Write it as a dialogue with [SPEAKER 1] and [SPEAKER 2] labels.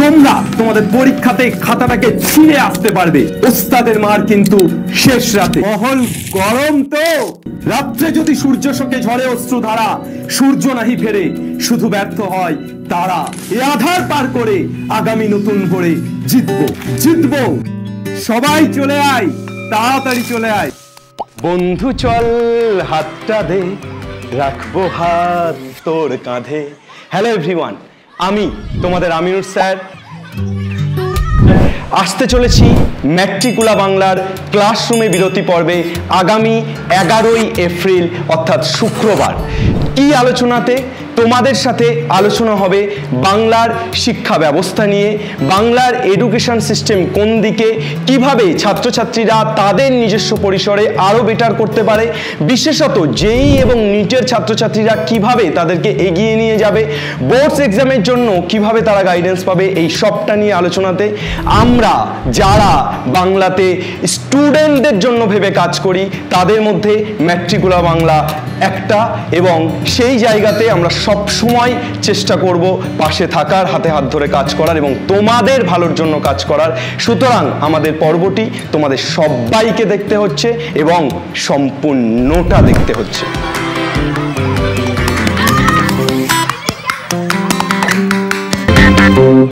[SPEAKER 1] তোমরা তোমাদের পরীক্ষাতে খাতাটাকে ছিঁড়ে আসতে পারবে। ওস্তাদের মার কিন্তু শেষ রাতে। মহল গরম তো, রাত্রে যদি সূর্য শোকে ঝরে অশ্রুধারা, সূর্য নাহি ফেরে, শুধু ব্যর্থ হয় তারা। এ আধার পার করে আগামী নতুন ভোরে জিতবো জিতবো। সবাই চলে আয়, তাড়াতাড়ি চলে আয়।
[SPEAKER 2] বন্ধু চল হাতটা দে, রাখবো হাত তোর কাঁধে। হ্যালো এভরিওয়ান, আমি তোমাদের আমিনুর স্যার। আসতে চলেছি ম্যাট্রিকুলা বাংলার ক্লাসরুমে বিরতি পর্বে আগামী 11ই এপ্রিল অর্থাৎ শুক্রবার। কি আলোচনাতে? তোমাদের সাথে আলোচনা হবে বাংলার শিক্ষা ব্যবস্থা নিয়ে, বাংলার এডুকেশন সিস্টেম কোন দিকে, কিভাবে ছাত্রছাত্রীরা তাদের নিজস্ব পরিসরে আরও বেটার করতে পারে, বিশেষত জেই এবং নিটের ছাত্রছাত্রীরা কিভাবে তাদেরকে এগিয়ে নিয়ে যাবে, বোর্ডস এক্সামের জন্য কিভাবে তারা গাইডেন্স পাবে, এই সবটা নিয়ে আলোচনাতে আমরা যারা বাংলাতে স্টুডেন্টদের জন্য ভেবে কাজ করি তাদের মধ্যে ম্যাট্রিকুলা বাংলা একটা, এবং সেই জায়গাতে আমরা সব সময় চেষ্টা করব পাশে থাকার, হাতে হাত ধরে কাজ করার এবং তোমাদের ভালোর জন্য কাজ করার। সুতরাং আমাদের পর্বটি তোমাদের সবাইকে দেখতে হচ্ছে এবং সম্পূর্ণটা দেখতে হচ্ছে।